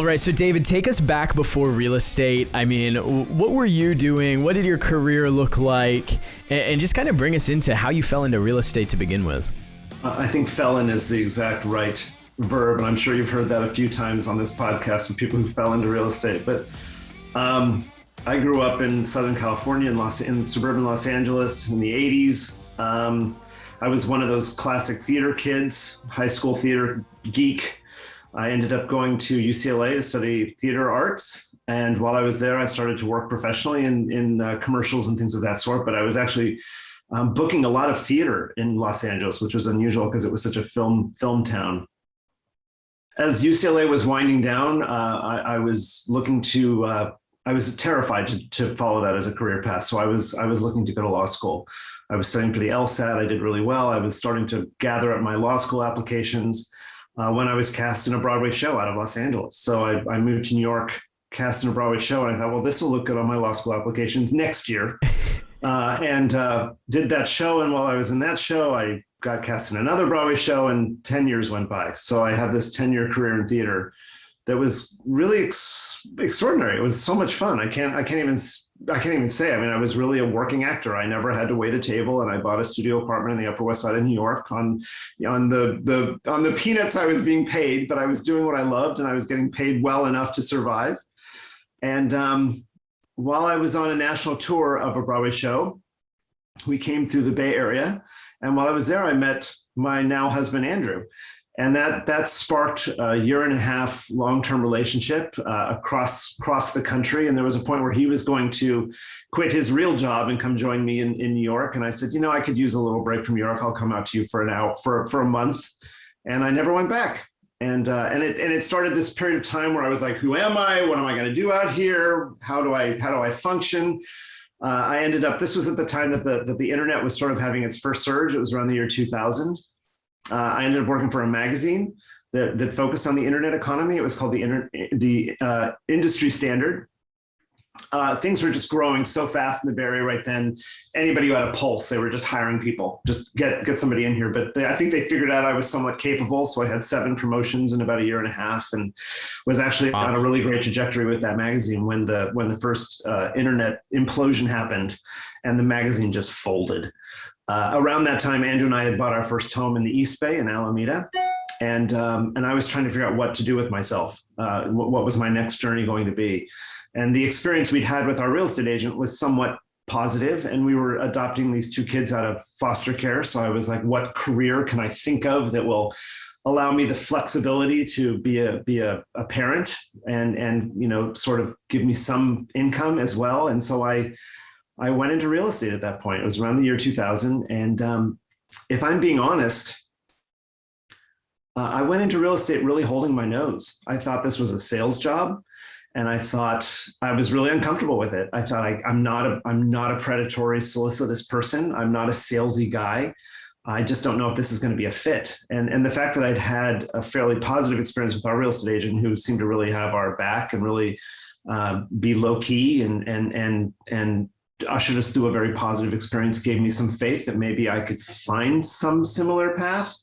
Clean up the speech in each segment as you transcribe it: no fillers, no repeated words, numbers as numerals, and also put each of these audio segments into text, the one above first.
right. So David, take us back before real estate. I mean, what were you doing? What did your career look like? And just kind of bring us into how you fell into real estate to begin with. I think felon is the exact right verb. And I'm sure you've heard that a few times on this podcast from people who fell into real estate. But I grew up in Southern California in suburban Los Angeles in the 80s. I was one of those classic theater kids, high school theater geek. I ended up going to UCLA to study theater arts. And while I was there, I started to work professionally in commercials and things of that sort. But I was actually booking a lot of theater in Los Angeles, which was unusual because it was such a film town. As UCLA was winding down, I was looking to, I was terrified to follow that as a career path. So I was looking to go to law school. I was studying for the LSAT. I did really well. I was starting to gather up my law school applications when I was cast in a Broadway show out of Los Angeles. So I moved to New York, cast in a Broadway show, and I thought, well, this will look good on my law school applications next year. And did that show. And while I was in that show, I got cast in another Broadway show, and 10 years went by. So I had this 10-year career in theater that was really extraordinary. It was so much fun. I can't even say. I mean, I was really a working actor. I never had to wait a table, and I bought a studio apartment in the Upper West Side of New York on the peanuts I was being paid, but I was doing what I loved, and I was getting paid well enough to survive. And while I was on a national tour of a Broadway show, we came through the Bay Area, and while I was there, I met my now husband Andrew. And that sparked a year and a half long-term relationship across the country. And there was a point where he was going to quit his real job and come join me in New York. And I said, I could use a little break from New York. I'll come out to you for a month. And I never went back. And it started this period of time where I was like, who am I? What am I going to do out here? How do I function? I ended up, this was at the time that the internet was sort of having its first surge. It was around the year 2000. I ended up working for a magazine that focused on the internet economy. It was called the Industry Standard. Things were just growing so fast in the Bay Area right then. Anybody who had a pulse, they were just hiring people, just get somebody in here. But I think they figured out I was somewhat capable. So I had 7 promotions in about a year and a half, and was actually on a really great trajectory with that magazine when the first internet implosion happened and the magazine just folded. Around that time, Andrew and I had bought our first home in the East Bay in Alameda. And I was trying to figure out what to do with myself. What was my next journey going to be? And the experience we'd had with our real estate agent was somewhat positive, and we were adopting these 2 kids out of foster care. So I was like, what career can I think of that will allow me the flexibility to be a parent and sort of give me some income as well? And so I went into real estate at that point. It was around the year 2000. And if I'm being honest, I went into real estate really holding my nose. I thought this was a sales job, and I thought I was really uncomfortable with it. I thought I'm not a predatory, solicitous person. I'm not a salesy guy. I just don't know if this is going to be a fit. And the fact that I'd had a fairly positive experience with our real estate agent, who seemed to really have our back and really be low key and ushered us through a very positive experience, gave me some faith that maybe I could find some similar path.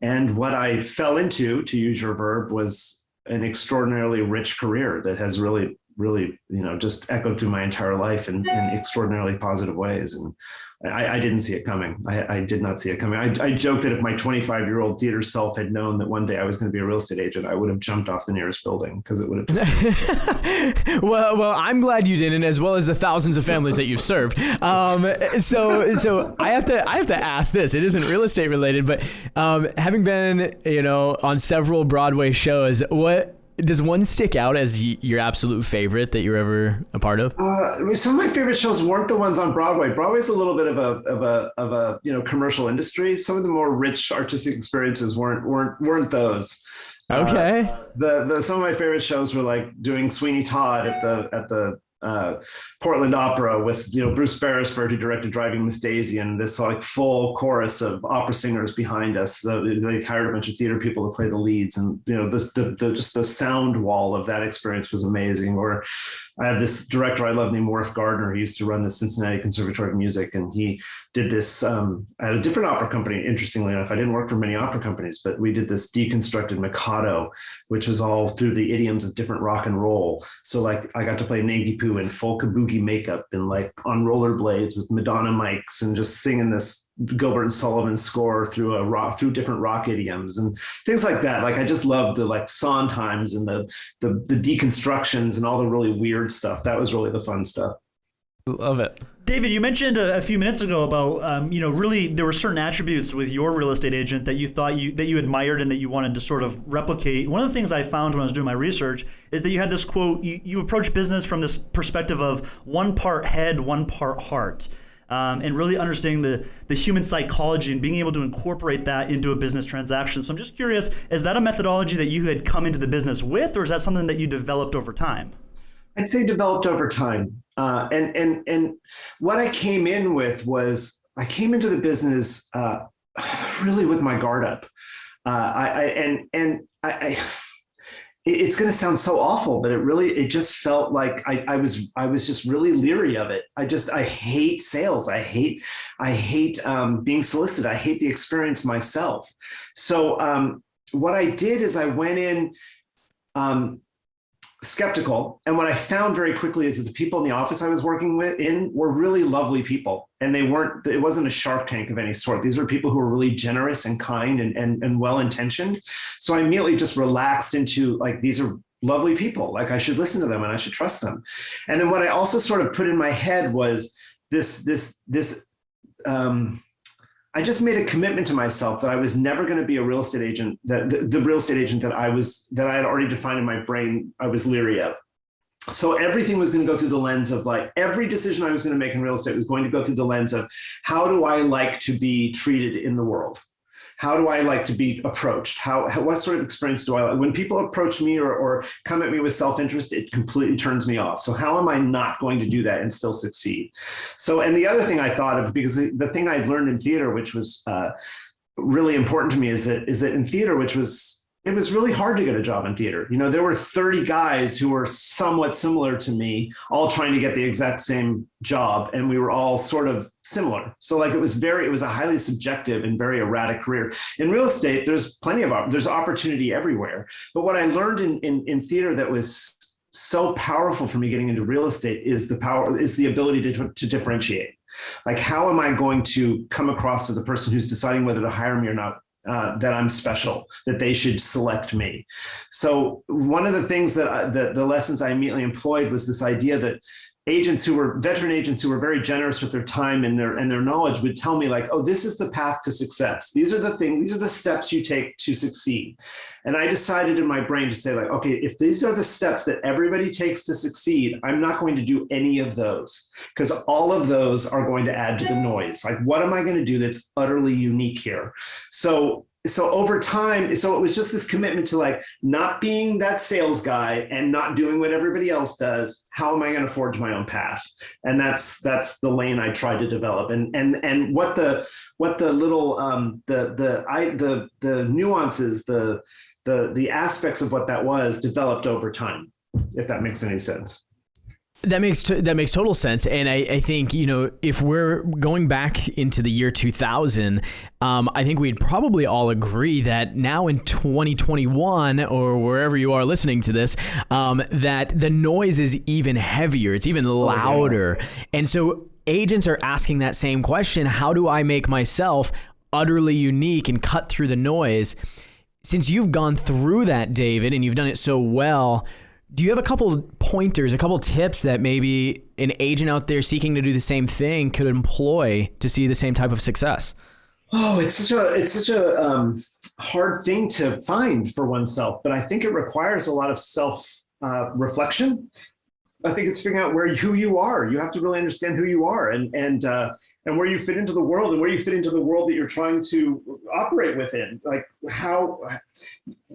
And what I fell into, to use your verb, was an extraordinarily rich career that has really, just echoed through my entire life in extraordinarily positive ways. And I didn't see it coming. I did not see it coming. I joked that if my 25-year-old theater self had known that one day I was going to be a real estate agent, I would have jumped off the nearest building, because it would have just well, I'm glad you didn't, as well as the thousands of families that you've served. So I have to ask this. It isn't real estate related, but having been, on several Broadway shows, what does one stick out as your absolute favorite that you're ever a part of? Some of my favorite shows weren't the ones on Broadway. Broadway's a little bit of a commercial industry. Some of the more rich artistic experiences weren't those. Okay. Some of my favorite shows were like doing Sweeney Todd at the Portland Opera with Bruce Beresford, who directed Driving Miss Daisy, and this like full chorus of opera singers behind us. They hired a bunch of theater people to play the leads, and just the sound wall of that experience was amazing. Or I have this director I love named Morse Gardner, who used to run the Cincinnati Conservatory of Music. And he did this at a different opera company. Interestingly enough, I didn't work for many opera companies, but we did this deconstructed Mikado, which was all through the idioms of different rock and roll. So like I got to play Nangi Poo in full kabuki makeup and like on rollerblades with Madonna mics and just singing this Gilbert and Sullivan score through different rock idioms and things like that. Like I just loved the like Sondheims and the deconstructions and all the really weird stuff. That was really the fun stuff. Love it. David, you mentioned a few minutes ago about, really there were certain attributes with your real estate agent that you thought that you admired and that you wanted to sort of replicate. One of the things I found when I was doing my research is that you had this quote, you approach business from this perspective of one part head, one part heart. And really understanding the human psychology and being able to incorporate that into a business transaction. So I'm just curious, is that a methodology that you had come into the business with, or is that something that you developed over time? I'd say developed over time. And what I came in with was I came into the business really with my guard up. It's going to sound so awful, but it just felt like I was just really leery of it. I hate sales. I hate being solicited. I hate the experience myself. So what I did is I went in skeptical. And what I found very quickly is that the people in the office I was working were really lovely people. And it wasn't a Shark Tank of any sort. These were people who were really generous and kind and well-intentioned. So I immediately just relaxed into like, these are lovely people. Like I should listen to them and I should trust them. And then what I also sort of put in my head was I just made a commitment to myself that I was never going to be a real estate agent, that the real estate agent that I had already defined in my brain, I was leery of. So everything was going to go through the lens of like every decision I was going to make in real estate was going to go through the lens of how do I like to be treated in the world? How do I like to be approached? What sort of experience do I like? When people approach me or come at me with self-interest, it completely turns me off. So how am I not going to do that and still succeed? So, and the other thing I thought of, because the thing I learned in theater, which was really important to me, is that in theater, it was really hard to get a job in theater. You know, there were 30 guys who were somewhat similar to me, all trying to get the exact same job. And we were all sort of similar. So like it was a highly subjective and very erratic career. In real estate, there's there's opportunity everywhere. But what I learned in theater that was so powerful for me getting into real estate is the ability to differentiate. Like, how am I going to come across to the person who's deciding whether to hire me or not? That I'm special, that they should select me. So one of the things that the lessons I immediately employed was this idea that veteran agents who were very generous with their time and their knowledge would tell me like, oh, this is the path to success. These are the steps you take to succeed. And I decided in my brain to say like, okay, if these are the steps that everybody takes to succeed, I'm not going to do any of those, because all of those are going to add to the noise. Like, what am I going to do that's utterly unique here? So over time, it was just this commitment to like not being that sales guy and not doing what everybody else does. How am I going to forge my own path? And that's the lane I tried to develop. And what the little the nuances, the aspects of what that was developed over time, if that makes any sense. That makes total sense. And I think, if we're going back into the year 2000, I think we'd probably all agree that now in 2021 or wherever you are listening to this, that the noise is even heavier. It's even louder. And so agents are asking that same question. How do I make myself utterly unique and cut through the noise? Since you've gone through that, David, and you've done it so well, do you have a couple pointers, a couple tips that maybe an agent out there seeking to do the same thing could employ to see the same type of success? Oh, it's such a hard thing to find for oneself, but I think it requires a lot of self reflection. I think it's figuring out who you are. You have to really understand who you are and where you fit into the world and where you fit into the world that you're trying to operate within. Like, how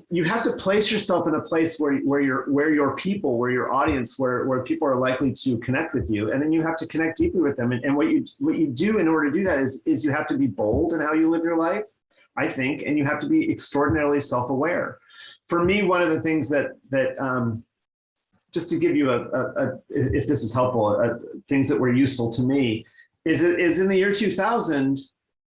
you have to place yourself in a place where your people, where your audience, where people are likely to connect with you, and then you have to connect deeply with them. And what you do in order to do that is you have to be bold in how you live your life, I think, and you have to be extraordinarily self-aware. For me, one of the things that just to give you if this is helpful, things that were useful to me, is in the year 2000,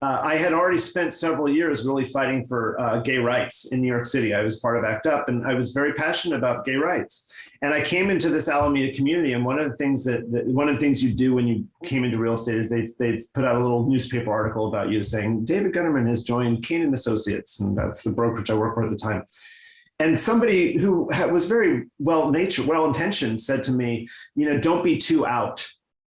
I had already spent several years really fighting for gay rights in New York City. I was part of ACT UP, and I was very passionate about gay rights. And I came into this Alameda community, and one of the things you do when you came into real estate is they put out a little newspaper article about you saying David Gunderman has joined Kane and Associates, and that's the brokerage I worked for at the time. And somebody who was very well-intentioned said to me, don't be too out.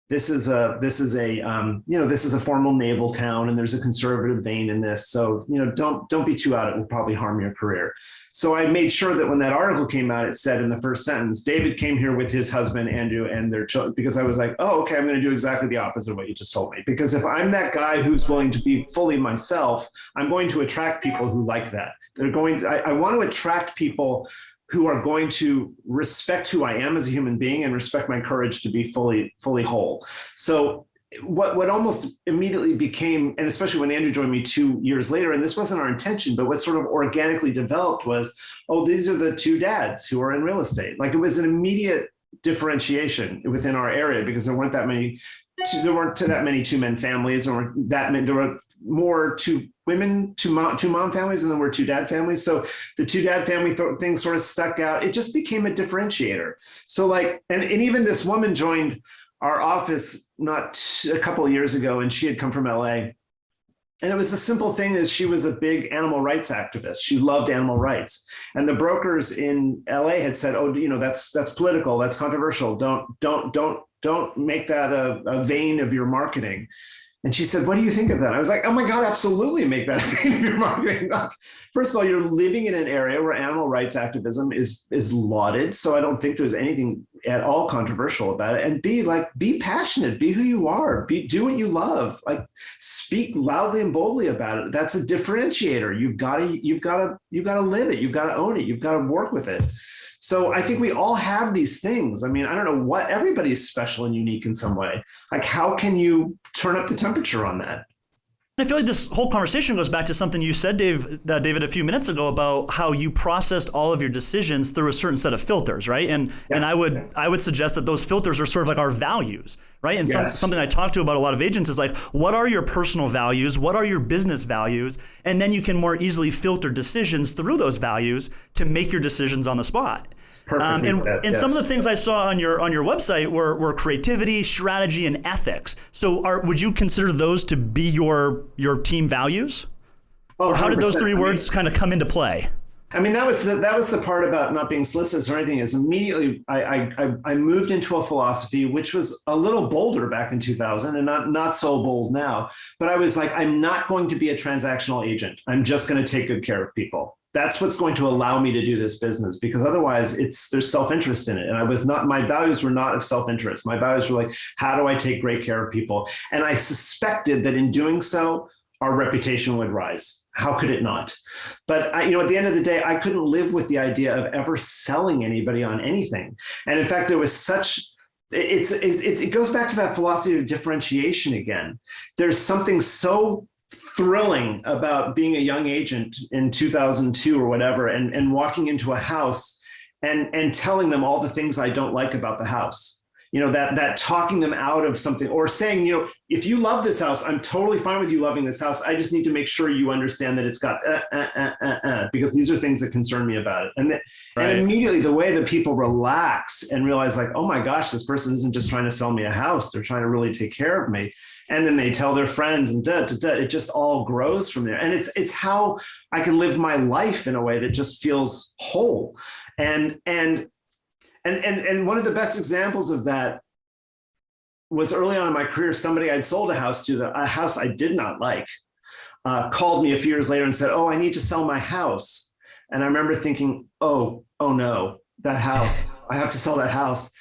This is a formal naval town, and there's a conservative vein in this. So, don't be too out. It will probably harm your career. So I made sure that when that article came out, it said in the first sentence, David came here with his husband, Andrew, and their children, because I was like, oh, okay, I'm going to do exactly the opposite of what you just told me. Because if I'm that guy who's willing to be fully myself, I'm going to attract people who like that. I want to attract people who are going to respect who I am as a human being and respect my courage to be fully whole. So what almost immediately became, and especially when Andrew joined me 2 years later, and this wasn't our intention, but what sort of organically developed was, oh, these are the two dads who are in real estate. Like, it was an immediate differentiation within our area because there weren't that many two-men families, or there were more two mom families, and then were two dad families. So the two dad family thing sort of stuck out. It just became a differentiator. So and even this woman joined our office not a couple of years ago, and she had come from LA. And it was a simple thing, is she was a big animal rights activist. She loved animal rights. And the brokers in LA had said, oh, that's political, that's controversial. Don't make that a vein of your marketing. And she said, what do you think of that? I was like, oh my God, absolutely make that a vein of your marketing. First of all, you're living in an area where animal rights activism is lauded. So I don't think there's anything at all controversial about it. And be passionate, be who you are, do what you love, speak loudly and boldly about it. That's a differentiator. You've got to live it. You've got to own it. You've got to work with it. So I think we all have these things. I mean, I don't know what, everybody's special and unique in some way. How can you turn up the temperature on that? I feel like this whole conversation goes back to something you said, David, a few minutes ago about how you processed all of your decisions through a certain set of filters, right? And I would suggest that those filters are sort of like our values, right? And something I talk to about a lot of agents is like, what are your personal values? What are your business values? And then you can more easily filter decisions through those values to make your decisions on the spot. And some of the things I saw on your website were creativity, strategy, and ethics. So would you consider those to be your team values? Oh, or how did those three words kind of come into play? I mean, that was the part about not being solicitous or anything, is immediately I moved into a philosophy which was a little bolder back in 2000 and not so bold now. But I was like, I'm not going to be a transactional agent. I'm just going to take good care of people. That's what's going to allow me to do this business, because otherwise there's self-interest in it. And my values were not of self-interest. My values were like, how do I take great care of people? And I suspected that in doing so, our reputation would rise. How could it not? But at the end of the day, I couldn't live with the idea of ever selling anybody on anything. And in fact, there was it goes back to that philosophy of differentiation again. There's something so thrilling about being a young agent in 2002 or whatever, and walking into a house and telling them all the things I don't like about the house. That talking them out of something, or saying, if you love this house, I'm totally fine with you loving this house. I just need to make sure you understand that it's got because these are things that concern me about it. And immediately the way that people relax and realize like, oh my gosh, this person isn't just trying to sell me a house. They're trying to really take care of me. And then they tell their friends, and it just all grows from there. And it's how I can live my life in a way that just feels whole. And one of the best examples of that was early on in my career. Somebody I'd sold a house to, a house I did not like, called me a few years later and said, oh, I need to sell my house. And I remember thinking, oh no, that house, I have to sell that house.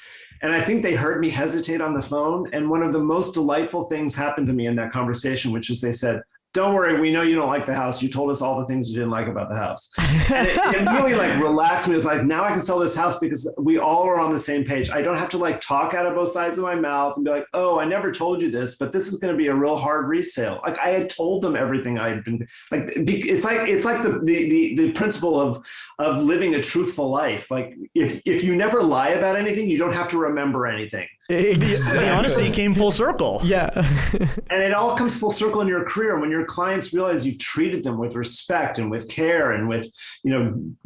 And I think they heard me hesitate on the phone. And one of the most delightful things happened to me in that conversation, which is they said, don't worry, we know you don't like the house. You told us all the things you didn't like about the house. And it really like relaxed me. It was like, now I can sell this house because we all are on the same page. I don't have to like talk out of both sides of my mouth and be like, oh, I never told you this, but this is going to be a real hard resale. Like I had told them everything I had been like, it's like the principle of living a truthful life. Like if you never lie about anything, you don't have to remember anything. Exactly. The honesty came full circle. Yeah. And it all comes full circle in your career when your clients realize you've treated them with respect and with care and with,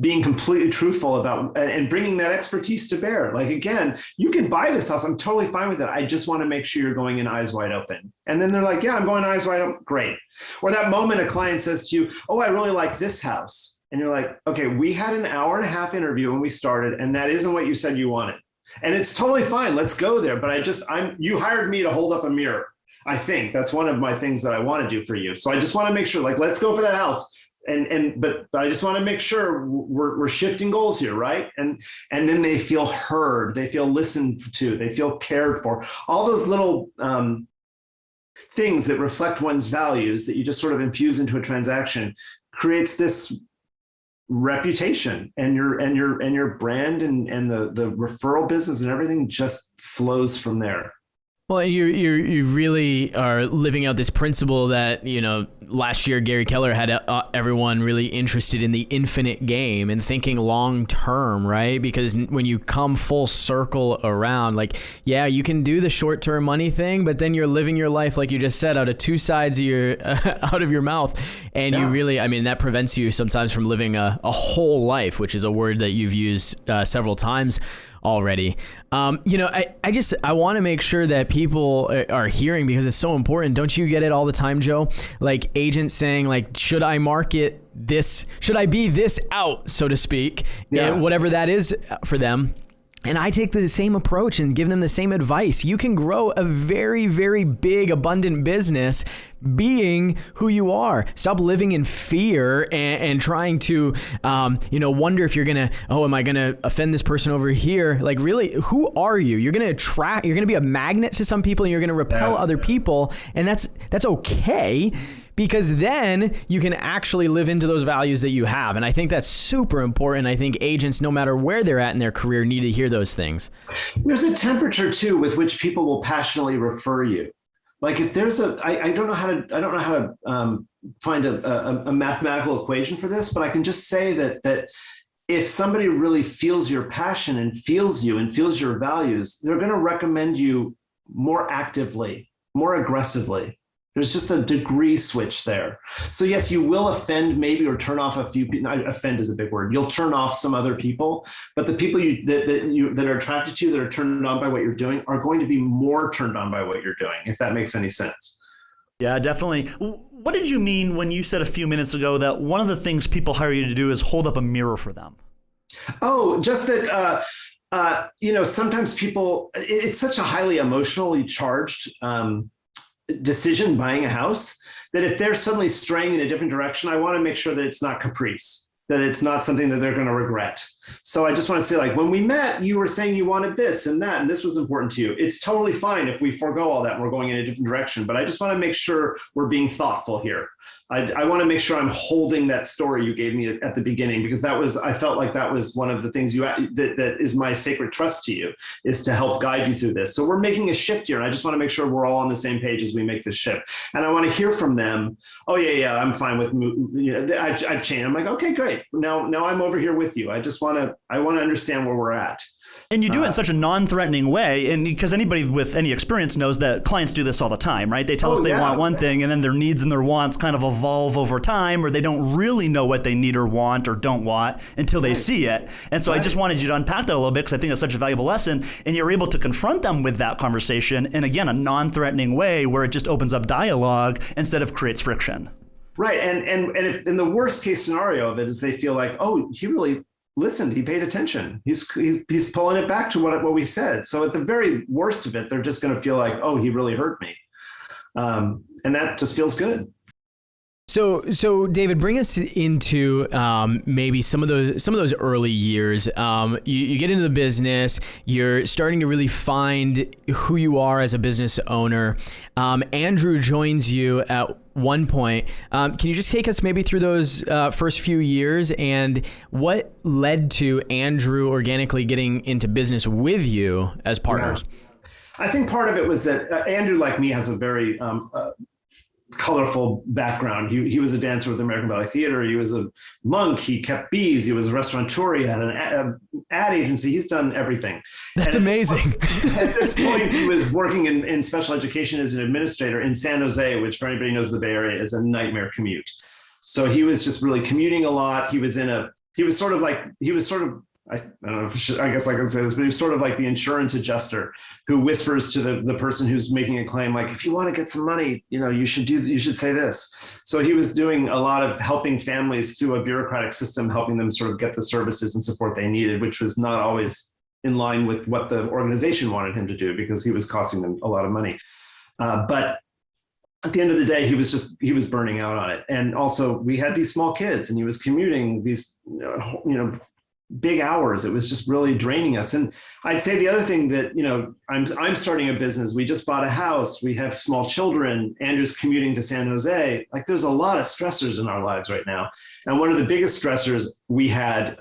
being completely truthful about and bringing that expertise to bear. Like, again, you can buy this house. I'm totally fine with it. I just want to make sure you're going in eyes wide open. And then they're like, yeah, I'm going eyes wide open. Great. Or that moment a client says to you, oh, I really like this house. And you're like, okay, we had an hour and a half interview when we started, and that isn't what you said you wanted. And it's totally fine. Let's go there. But you hired me to hold up a mirror. I think that's one of my things that I want to do for you. So I just want to make sure, like, let's go for that house. But I just want to make sure we're shifting goals here, right? And then they feel heard, they feel listened to, they feel cared for. All those little things that reflect one's values that you just sort of infuse into a transaction creates this reputation, and your brand and the referral business and everything just flows from there. Well, you really are living out this principle that, last year Gary Keller had everyone really interested in the infinite game and thinking long term, right? Because when you come full circle around, like, yeah, you can do the short term money thing, but then you're living your life, like you just said, out of two sides of your out of your mouth, and you really, that prevents you sometimes from living a whole life, which is a word that you've used several times already. I want to make sure that people are hearing, because it's so important. Don't you get it all the time, Joe? Like agents saying, like, should I market this? Should I be this out, so to speak? Yeah. Whatever that is for them. And I take the same approach and give them the same advice. You can grow a very, very big, abundant business being who you are. Stop living in fear and trying to, wonder if you're going to, am I going to offend this person over here? Like, really, who are you? You're going to be a magnet to some people, and you're going to repel other people. And that's okay, because then you can actually live into those values that you have. And I think that's super important. I think agents, no matter where they're at in their career, need to hear those things. There's a temperature too with which people will passionately refer you. Like if there's I don't know how to find a mathematical equation for this, but I can just say that if somebody really feels your passion and feels you and feels your values, they're going to recommend you more actively, more aggressively. There's just a degree switch there. So yes, you will offend maybe, or turn off a few people. Offend is a big word. You'll turn off some other people, but the people that are attracted to you, that are turned on by what you're doing, are going to be more turned on by what you're doing, if that makes any sense. Yeah, definitely. What did you mean when you said a few minutes ago that one of the things people hire you to do is hold up a mirror for them? Oh, just that, sometimes people, it's such a highly emotionally charged decision buying a house, that if they're suddenly straying in a different direction, I want to make sure that it's not caprice, that it's not something that they're going to regret. So I just want to say, like, when we met, you were saying you wanted this and that, and this was important to you. It's totally fine if we forego all that and we're going in a different direction, but I just want to make sure we're being thoughtful here. I want to make sure I'm holding that story you gave me at the beginning, because I felt like that was one of the things that is my sacred trust to you, is to help guide you through this. So we're making a shift here, and I just want to make sure we're all on the same page as we make this shift. And I want to hear from them. Oh yeah, I'm fine with, I've changed. I'm like, okay, great. Now I'm over here with you. I want to understand where we're at. And you do it in such a non-threatening way, and because anybody with any experience knows that clients do this all the time, right? They tell us they want one thing, and then their needs and their wants kind of evolve over time, or they don't really know what they need or want or don't want until they see it. And so I just wanted you to unpack that a little bit, because I think that's such a valuable lesson, and you're able to confront them with that conversation in, again, a non-threatening way where it just opens up dialogue instead of creates friction. Right, and if in the worst case scenario of it is they feel like, oh, he really listened, he paid attention, he's pulling it back to what we said. So at the very worst of it, they're just going to feel like, oh, he really hurt me, and that just feels good. So David, bring us into maybe some of those early years. You get into the business, you're starting to really find who you are as a business owner. Andrew joins you at one point. Can you just take us maybe through those first few years and what led to Andrew organically getting into business with you as partners? Yeah. I think part of it was that Andrew, like me, has a very colorful background. He was a dancer with the American Ballet Theater. He was a monk. He kept bees. He was a restaurateur. He had an ad agency. He's done everything. That's amazing. At this point, he was working in special education as an administrator in San Jose, which for anybody who knows the Bay Area is a nightmare commute. So he was just really commuting a lot. He was sort of I don't know if I guess I can say this, but he was sort of like the insurance adjuster who whispers to the person who's making a claim, like, if you want to get some money, you should say this. So he was doing a lot of helping families through a bureaucratic system, helping them sort of get the services and support they needed, which was not always in line with what the organization wanted him to do because he was costing them a lot of money. But at the end of the day, he was burning out on it. And also we had these small kids and he was commuting these, big hours. It was just really draining us. And I'd say the other thing that, I'm starting a business. We just bought a house. We have small children. Andrew's commuting to San Jose. Like there's a lot of stressors in our lives right now. And one of the biggest stressors we had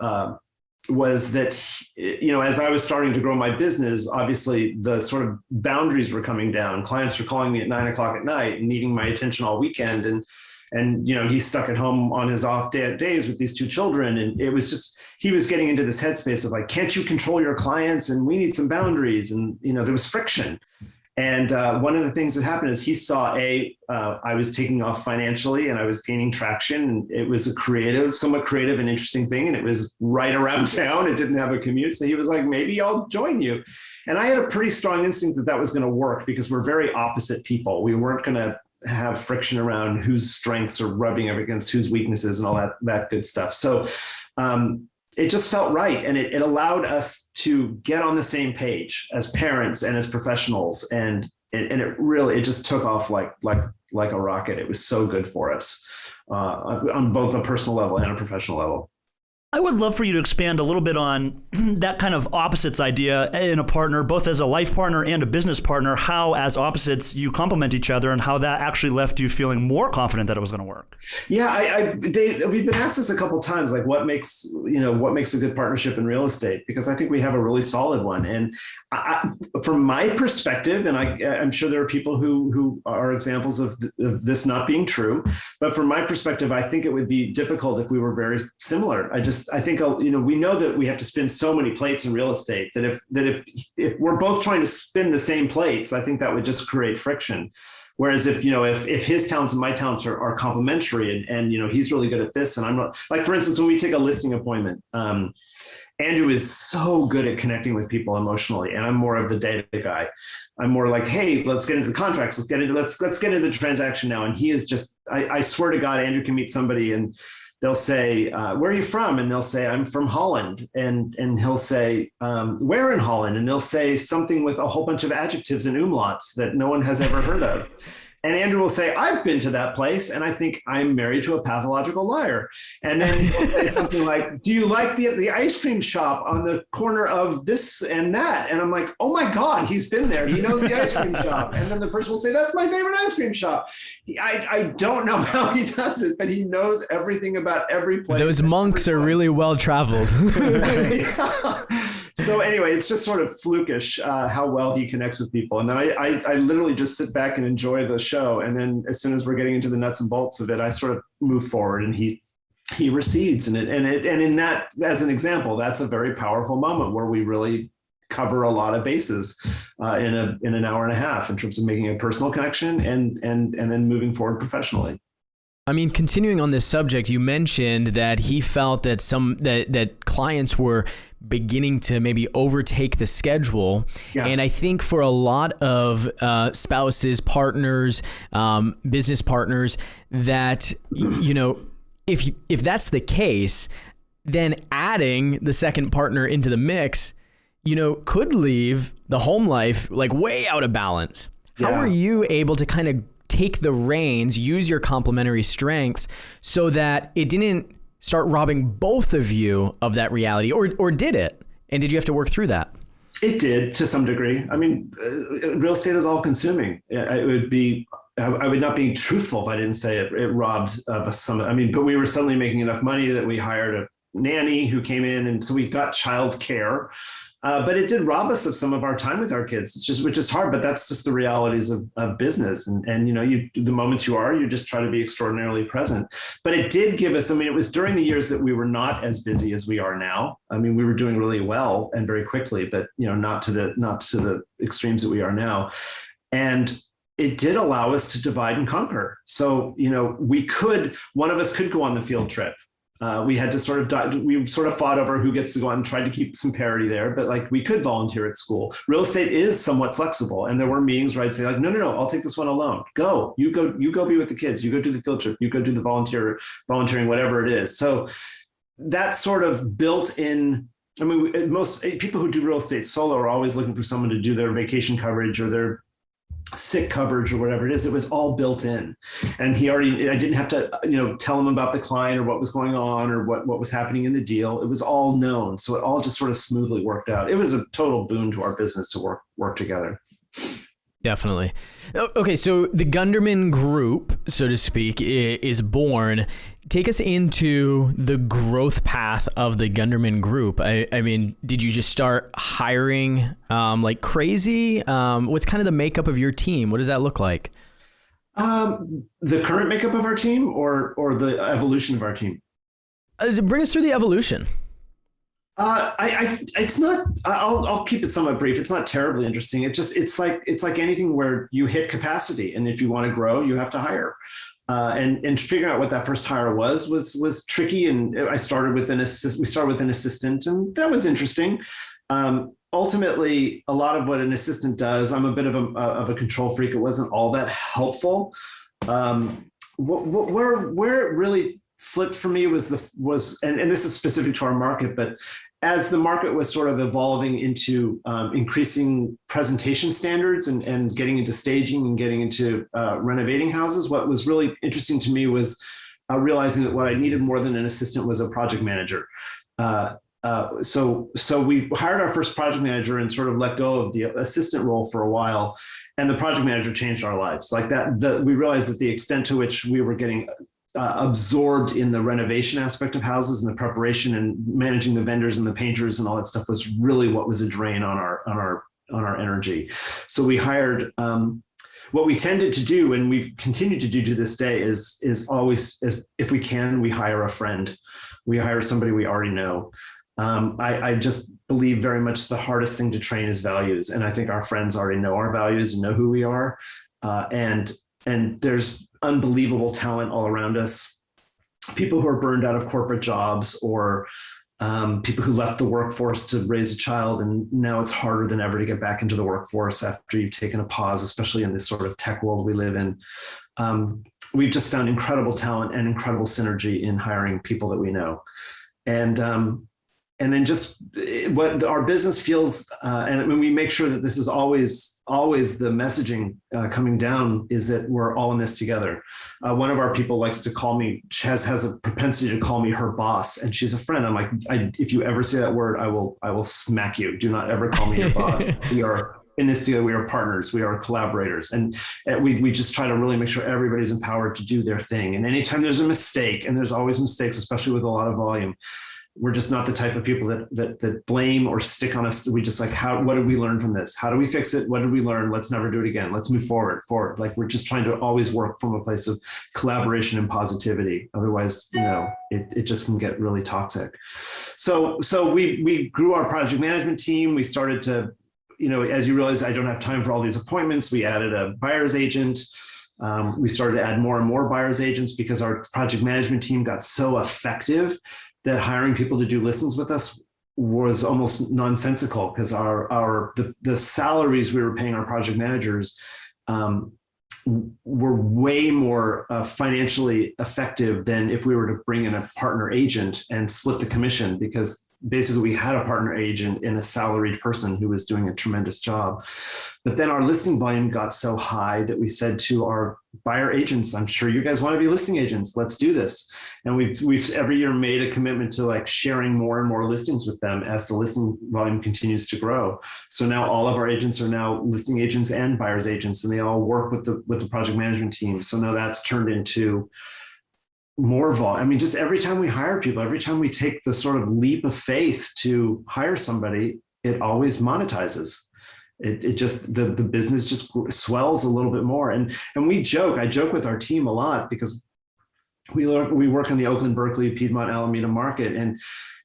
was that, as I was starting to grow my business, obviously the sort of boundaries were coming down. Clients were calling me at 9 o'clock at night and needing my attention all weekend. And he's stuck at home on his off days with these two children. And it was just, he was getting into this headspace of like, can't you control your clients? And we need some boundaries. And, there was friction. And one of the things that happened is he saw I was taking off financially and I was gaining traction. And it was a somewhat creative and interesting thing. And it was right around town. It didn't have a commute. So he was like, maybe I'll join you. And I had a pretty strong instinct that was going to work because we're very opposite people. We weren't going to have friction around whose strengths are rubbing up against whose weaknesses and all that good stuff. So it just felt right. And it allowed us to get on the same page as parents and as professionals. And it just took off like a rocket. It was so good for us on both a personal level and a professional level. I would love for you to expand a little bit on that kind of opposites idea in a partner, both as a life partner and a business partner, how as opposites you complement each other and how that actually left you feeling more confident that it was going to work. Yeah, Dave, we've been asked this a couple of times, like what makes a good partnership in real estate? Because I think we have a really solid one. And from my perspective, and I'm sure there are people who are examples of this not being true, but from my perspective, I think it would be difficult if we were very similar. I think, we know that we have to spin so many plates in real estate that if we're both trying to spin the same plates, I think that would just create friction. Whereas if his talents and my talents are complementary and he's really good at this and I'm not, like, for instance, when we take a listing appointment, Andrew is so good at connecting with people emotionally, and I'm more of the data guy. I'm more like, hey, let's get into the contracts. Let's get into the transaction now. And he is just, I swear to God, Andrew can meet somebody and they'll say, where are you from? And they'll say, I'm from Holland. And he'll say, where in Holland? And they'll say something with a whole bunch of adjectives and umlauts that no one has ever heard of. And Andrew will say, I've been to that place, and I think I'm married to a pathological liar. And then he'll say something like, do you like the ice cream shop on the corner of this and that? And I'm like, oh my God, he's been there. He knows the ice cream shop. And then the person will say, that's my favorite ice cream shop. I don't know how he does it, but he knows everything about every place. Those monks are really well traveled. Yeah. So anyway, it's just sort of flukish how well he connects with people. And then I literally just sit back and enjoy the show. And then as soon as we're getting into the nuts and bolts of it, I sort of move forward and he recedes in it. And in that, as an example, that's a very powerful moment where we really cover a lot of bases in an hour and a half in terms of making a personal connection and then moving forward professionally. I mean, continuing on this subject, you mentioned that he felt that that clients were beginning to maybe overtake the schedule. Yeah. And I think for a lot of spouses, partners, business partners, that, if that's the case, then adding the second partner into the mix, could leave the home life like way out of balance. Yeah. How are you able to kind of take the reins, use your complementary strengths so that it didn't start robbing both of you of that reality, or did it? And did you have to work through that? It did to some degree. I mean, real estate is all consuming. I would not be truthful if I didn't say it robbed us some. I mean, but we were suddenly making enough money that we hired a nanny who came in, and so we got child care. But it did rob us of some of our time with our kids, which is hard, but that's just the realities of business. And the moments you just try to be extraordinarily present. But it did give us, I mean, it was during the years that we were not as busy as we are now. I mean, we were doing really well and very quickly, but not to the extremes that we are now. And it did allow us to divide and conquer. So, one of us could go on the field trip. We had to we fought over who gets to go out and tried to keep some parity there, but we could volunteer at school. Real estate is somewhat flexible. And there were meetings where I'd say no, I'll take this one alone. You go be with the kids, you go do the field trip, you go do the volunteering, whatever it is. So that sort of built in. I mean, most people who do real estate solo are always looking for someone to do their vacation coverage or their sick coverage or whatever it is. It was all built in, and I didn't have to tell him about the client or what was going on or what was happening in the deal. It was all known, so it all just sort of smoothly worked out. It was a total boon to our business to work together. Definitely. Okay, so the Gunderman Group, so to speak, is born. Take us into the growth path of the Gunderman Group. I mean, did you just start hiring like crazy? What's kind of the makeup of your team? What does that look like? The current makeup of our team or the evolution of our team? Bring us through the evolution. It's not. I'll keep it somewhat brief. It's not terribly interesting. It's like anything where you hit capacity, and if you want to grow, you have to hire. And figuring out what that first hire was tricky. And we started with an assistant, and that was interesting. Ultimately, a lot of what an assistant does, I'm a bit of a control freak. It wasn't all that helpful. Where it really flipped for me was and this is specific to our market, but as the market was sort of evolving into increasing presentation standards and getting into staging and getting into renovating houses, what was really interesting to me was realizing that what I needed more than an assistant was a project manager. So we hired our first project manager and sort of let go of the assistant role for a while, and the project manager changed our lives. Like that, we realized that the extent to which we were getting absorbed in the renovation aspect of houses and the preparation and managing the vendors and the painters and all that stuff was really what was a drain on our energy. So we hired. What we tended to do, and we've continued to do to this day, is always, if we can, we hire a friend. We hire somebody we already know. I just believe very much the hardest thing to train is values, and I think our friends already know our values and know who we are, and there's unbelievable talent all around us. People who are burned out of corporate jobs, or people who left the workforce to raise a child, and now it's harder than ever to get back into the workforce after you've taken a pause, especially in this sort of tech world we live in. We've just found incredible talent and incredible synergy in hiring people that we know. And then just what our business feels, and when we make sure that this is always the messaging coming down, is that we're all in this together. One of our people likes to call me, has a propensity to call me her boss, and she's a friend. I'm like, if you ever say that word, I will smack you. Do not ever call me your boss. We are in this together. We are partners. We are collaborators, and we just try to really make sure everybody's empowered to do their thing. And anytime there's a mistake, and there's always mistakes, especially with a lot of volume, we're just not the type of people that blame or stick on us. We just like, what did we learn from this? How do we fix it? What did we learn? Let's never do it again. Let's move forward. Like, we're just trying to always work from a place of collaboration and positivity. Otherwise, it just can get really toxic. So we grew our project management team. We started to, as you realize, I don't have time for all these appointments. We added a buyer's agent. We started to add more and more buyer's agents because our project management team got so effective that hiring people to do listings with us was almost nonsensical, because the salaries we were paying our project managers were way more financially effective than if we were to bring in a partner agent and split the commission, because basically we had a partner agent and a salaried person who was doing a tremendous job. But then our listing volume got so high that we said to our buyer agents, I'm sure you guys want to be listing agents. Let's do this. And we've every year made a commitment to like sharing more and more listings with them as the listing volume continues to grow. So now all of our agents are now listing agents and buyers agents, and they all work with the project management team. So now that's turned into more volume. I mean, just every time we hire people, every time we take the sort of leap of faith to hire somebody, it always monetizes. It just, the business just swells a little bit more. And I joke with our team a lot because we work in the Oakland, Berkeley, Piedmont, Alameda market. And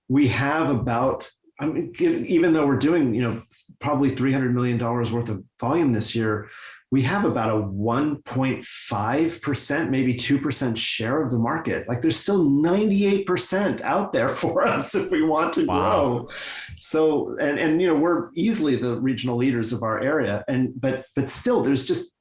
we have about, I mean, even though we're doing, probably $300 million worth of volume this year, we have about a 1.5%, maybe 2% share of the market. Like there's still 98% out there for us if we want to grow. So, and we're easily the regional leaders of our area. But still there's just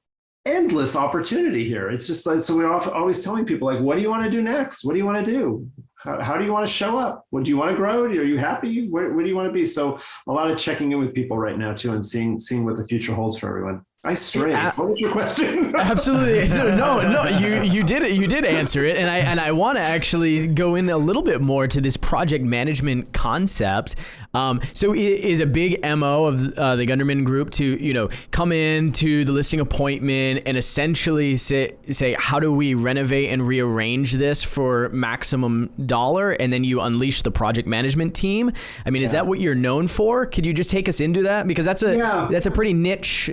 endless opportunity here. It's just like, so we're always telling people like, what do you want to do next? What do you want to do? How do you want to show up? What do you want to grow? Are you happy? Where do you want to be? So a lot of checking in with people right now too, and seeing what the future holds for everyone. I strayed. What was your question? Absolutely. No, you did answer it. And I want to actually go in a little bit more to this project management concept. So is a big MO of the Gunderman Group to, come in to the listing appointment and essentially say, how do we renovate and rearrange this for maximum dollar? And then you unleash the project management team. I mean, is that what you're known for? Could you just take us into that? Because that's a pretty niche,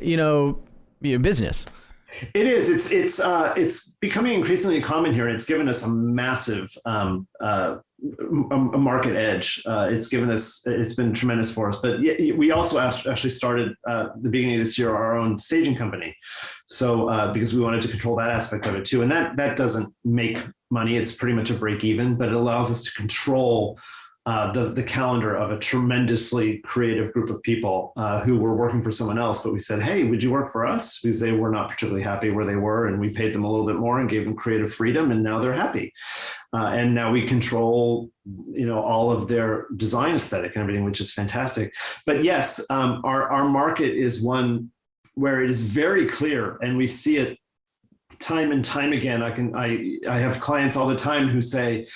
business. It is. It's becoming increasingly common here. It's given us a massive a market edge. It's been tremendous for us. But we also actually started the beginning of this year our own staging company. So because we wanted to control that aspect of it too, and that doesn't make money. It's pretty much a break even, but it allows us to control the calendar of a tremendously creative group of people who were working for someone else. But we said, hey, would you work for us? Because they were not particularly happy where they were. And we paid them a little bit more and gave them creative freedom. And now they're happy. And now we control, all of their design aesthetic and everything, which is fantastic. But yes, our market is one where it is very clear, and we see it time and time again. I have clients all the time who say,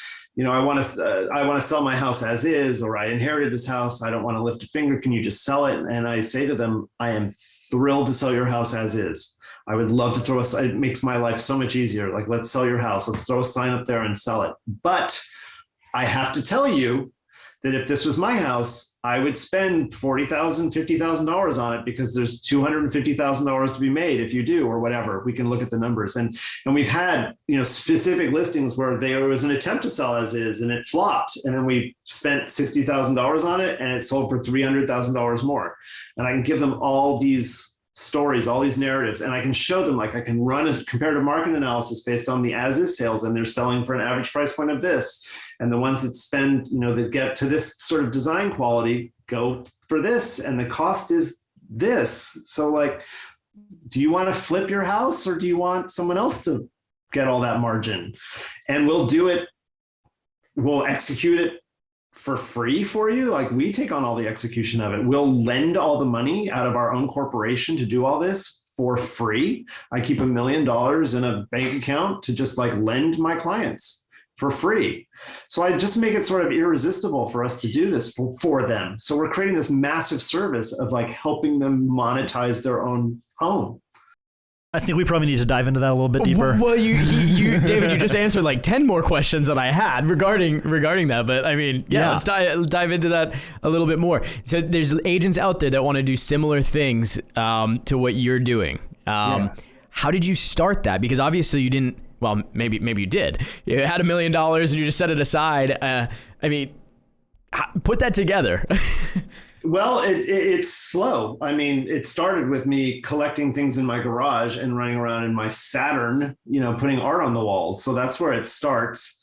I want to sell my house as is, or I inherited this house. I don't want to lift a finger. Can you just sell it? And I say to them, I am thrilled to sell your house as is. I would love to it makes my life so much easier. Like, let's sell your house. Let's throw a sign up there and sell it. But I have to tell you that if this was my house, I would spend $40,000, $50,000 on it because there's $250,000 to be made if you do, or whatever. We can look at the numbers. And we've had, specific listings where there was an attempt to sell as is and it flopped. And then we spent $60,000 on it and it sold for $300,000 more. And I can give them all these stories, all these narratives, and I can show them, like I can run a comparative market analysis based on the as-is sales, and they're selling for an average price point of this. And the ones that spend, that get to this sort of design quality go for this, and the cost is this. So like, do you want to flip your house or do you want someone else to get all that margin? And we'll do it, we'll execute it for free for you. Like, we take on all the execution of it. We'll lend all the money out of our own corporation to do all this for free. I keep $1 million in a bank account to just like lend my clients for free. So I just make it sort of irresistible for us to do this for them. So we're creating this massive service of like helping them monetize their own home. I think we probably need to dive into that a little bit deeper. Well, you David, you just answered like 10 more questions that I had regarding that. But I mean, let's dive into that a little bit more. So there's agents out there that want to do similar things to what you're doing. How did you start that? Because obviously you didn't. Well, maybe you did. You had $1 million and you just set it aside. I mean, put that together. Well, it's slow. I mean, it started with me collecting things in my garage and running around in my Saturn, putting art on the walls. So that's where it starts.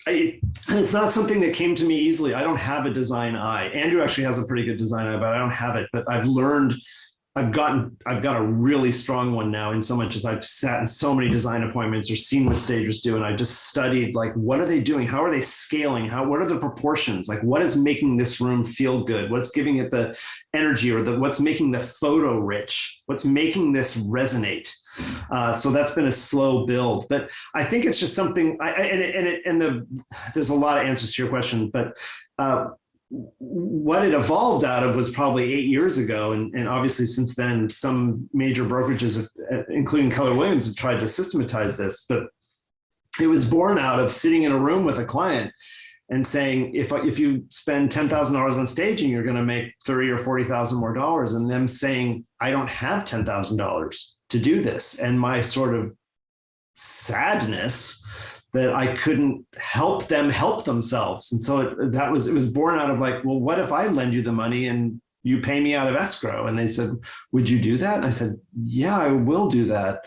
It's not something that came to me easily. I don't have a design eye. Andrew actually has a pretty good design eye, but I don't have it. But I've learned I've got a really strong one now, in so much as I've sat in so many design appointments or seen what stagers do. And I just studied, like, what are they doing? How are they scaling? What are the proportions? Like, what is making this room feel good? What's giving it the energy, or what's making the photo rich? What's making this resonate? So that's been a slow build, but I think it's just something there's a lot of answers to your question, but, what it evolved out of was probably 8 years ago. And obviously since then, some major brokerages, including Keller Williams, have tried to systematize this, but it was born out of sitting in a room with a client and saying, if you spend $10,000 on staging, you're going to make $30,000 or $40,000 more dollars. And them saying, I don't have $10,000 to do this. And my sort of sadness that I couldn't help them help themselves. And so it was born out of like, well, what if I lend you the money and you pay me out of escrow? And they said, would you do that? And I said, yeah, I will do that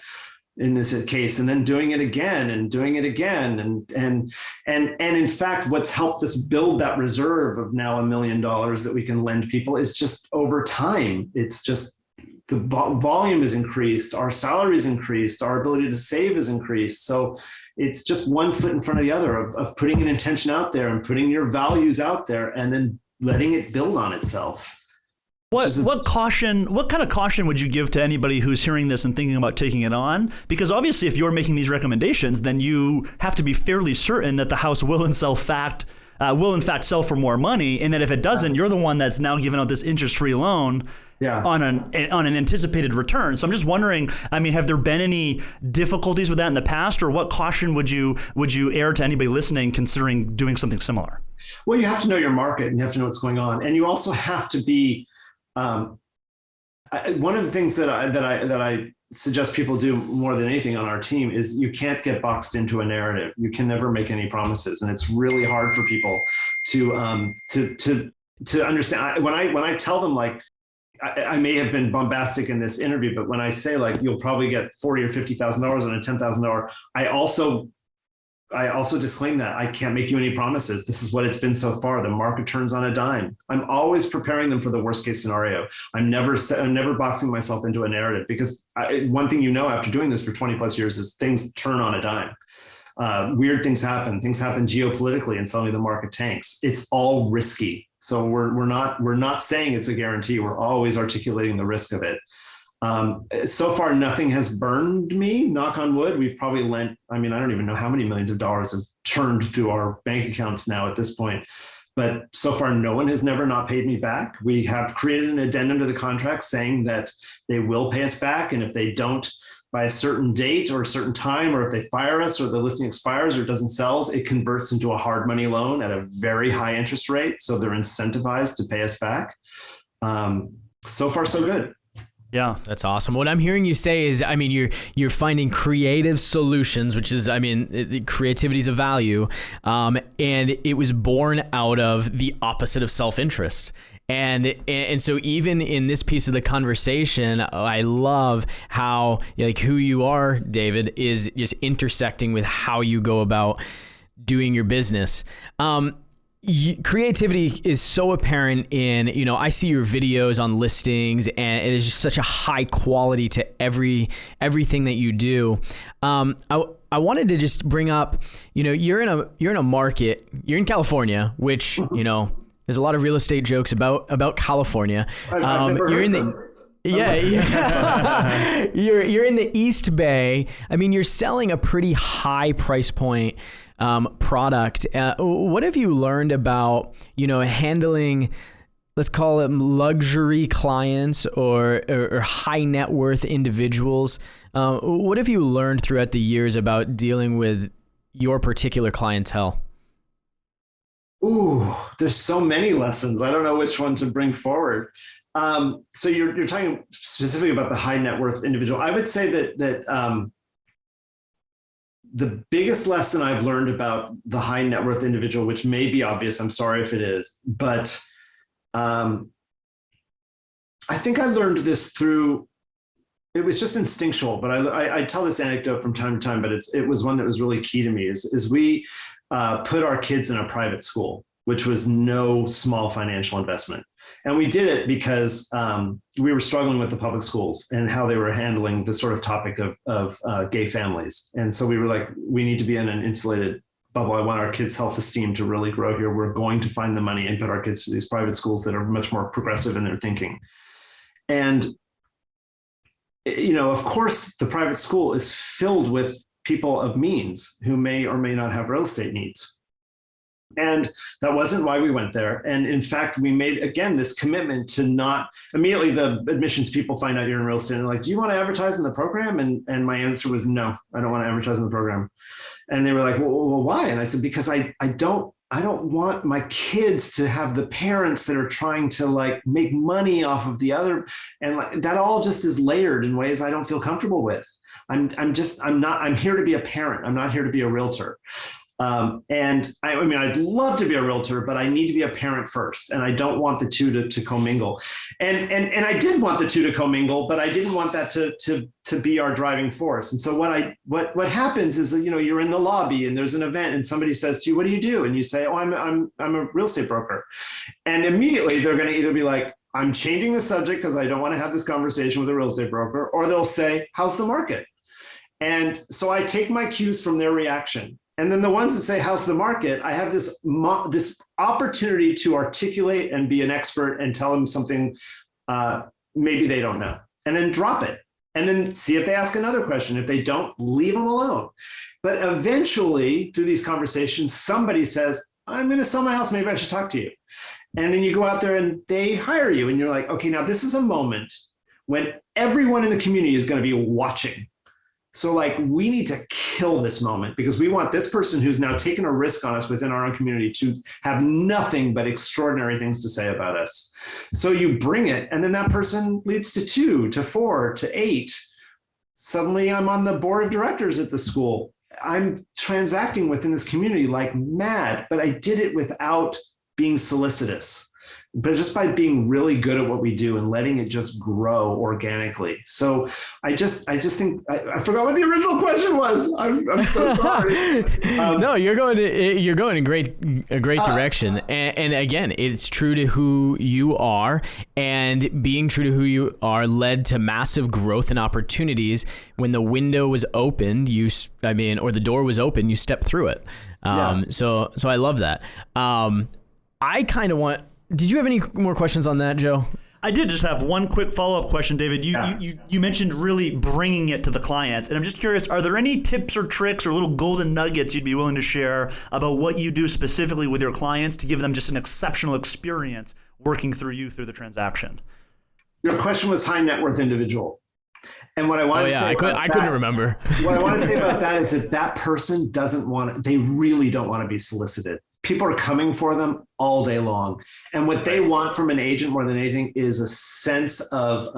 in this case. And then doing it again and doing it again. And in fact, what's helped us build that reserve of now $1 million that we can lend people is just over time. It's just the volume is increased, our salary is increased, our ability to save is increased. So it's just one foot in front of the other of putting an intention out there and putting your values out there and then letting it build on itself. What kind of caution would you give to anybody who's hearing this and thinking about taking it on? Because obviously if you're making these recommendations, then you have to be fairly certain that the house will in fact sell for more money, and that if it doesn't, you're the one that's now giving out this interest-free loan on an anticipated return. So I'm just wondering, I mean, have there been any difficulties with that in the past, or what caution would you air to anybody listening considering doing something similar? Well, you have to know your market and you have to know what's going on, and you also have to be. One of the things that I suggest people do more than anything on our team is you can't get boxed into a narrative. You can never make any promises, and it's really hard for people to understand. When I tell them, like, I may have been bombastic in this interview, but when I say, like, you'll probably get $40,000 or $50,000 on a $10,000, I also disclaim that I can't make you any promises. This is what it's been so far. The market turns on a dime. I'm always preparing them for the worst case scenario. I'm never boxing myself into a narrative, because one thing after doing this for 20 plus years is things turn on a dime. Weird things happen. Things happen geopolitically, and suddenly the market tanks. It's all risky. So we're not saying it's a guarantee. We're always articulating the risk of it. So far, nothing has burned me, knock on wood. We've probably lent, I don't even know how many millions of dollars have churned through our bank accounts now at this point. But so far, no one has never not paid me back. We have created an addendum to the contract saying that they will pay us back. And if they don't by a certain date or a certain time, or if they fire us or the listing expires or it doesn't sell, it converts into a hard money loan at a very high interest rate. So they're incentivized to pay us back. So far, so good. Yeah, that's awesome. What I'm hearing you say is, you're finding creative solutions, which is, creativity is a value, and it was born out of the opposite of self-interest. And so even in this piece of the conversation, I love how, like, who you are, David, is just intersecting with how you go about doing your business. Creativity is so apparent in, I see your videos on listings, and it is just such a high quality to everything that you do. I wanted to just bring up, you're in a market, you're in California, which, there's a lot of real estate jokes about California. You're in the you're in the East Bay. You're selling a pretty high price point product. What have you learned about, handling, let's call them luxury clients or high net worth individuals? What have you learned throughout the years about dealing with your particular clientele? Ooh, there's so many lessons. I don't know which one to bring forward. So you're talking specifically about the high net worth individual. I would say that the biggest lesson I've learned about the high net worth individual, which may be obvious, I'm sorry if it is, but I think I learned this through, it was just instinctual, but I tell this anecdote from time to time, but it was one that was really key to me, is we put our kids in a private school. which was no small financial investment. And we did it because we were struggling with the public schools and how they were handling the sort of topic of gay families. And so we were like, we need to be in an insulated bubble. I want our kids' self-esteem to really grow here. We're going to find the money and put our kids to these private schools that are much more progressive in their thinking. And, of course, the private school is filled with people of means who may or may not have real estate needs. And that wasn't why we went there. And in fact, we made, again, this commitment to not immediately the admissions people find out you're in real estate and they're like, do you want to advertise in the program? And my answer was, no, I don't want to advertise in the program. And they were like, well, why? And I said, because I don't want my kids to have the parents that are trying to like make money off of the other. And like, that all just is layered in ways I don't feel comfortable with. I'm here to be a parent. I'm not here to be a realtor. And I'd love to be a realtor, but I need to be a parent first. And I don't want the two to commingle. And I did want the two to commingle, but I didn't want that to be our driving force. And so what happens is, you're in the lobby and there's an event and somebody says to you, what do you do? And you say, oh, I'm a real estate broker. And immediately they're going to either be like, I'm changing the subject because I don't want to have this conversation with a real estate broker, or they'll say, how's the market? And so I take my cues from their reaction. And then the ones that say, how's the market? I have this opportunity to articulate and be an expert and tell them something maybe they don't know, and then drop it. And then see if they ask another question. If they don't, leave them alone. But eventually, through these conversations, somebody says, I'm going to sell my house. Maybe I should talk to you. And then you go out there and they hire you. And you're like, okay, now this is a moment when everyone in the community is going to be watching. So like, we need to kill this moment because we want this person who's now taken a risk on us within our own community to have nothing but extraordinary things to say about us. So you bring it, and then that person leads to 2, to 4, to 8. Suddenly I'm on the board of directors at the school. I'm transacting within this community like mad, but I did it without being solicitous, but just by being really good at what we do and letting it just grow organically. So I just think I forgot what the original question was. I'm so sorry. No, you're going in a great direction. And again, it's true to who you are, and being true to who you are led to massive growth and opportunities. When the window was opened, or the door was open, you stepped through it. So I love that. I kind of want. Did you have any more questions on that, Joe? I did just have one quick follow-up question, David. You mentioned really bringing it to the clients, and I'm just curious, are there any tips or tricks or little golden nuggets you'd be willing to share about what you do specifically with your clients to give them just an exceptional experience working through you through the transaction? Your question was high net worth individual. And what I want to say I couldn't remember. What I want to say about that is that person they really don't want to be solicited. People are coming for them all day long. And what they want from an agent more than anything is a sense of,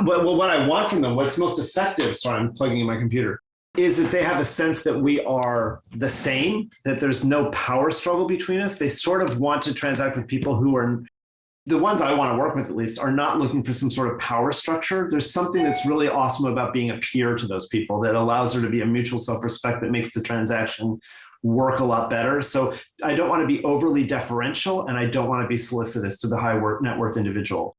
what I want from them, what's most effective, sorry, I'm plugging in my computer, is that they have a sense that we are the same, that there's no power struggle between us. They sort of want to transact with people who are, the ones I want to work with at least, are not looking for some sort of power structure. There's something that's really awesome about being a peer to those people that allows there to be a mutual self-respect that makes the transaction work a lot better. So I don't want to be overly deferential, and I don't want to be solicitous to the high net worth individual.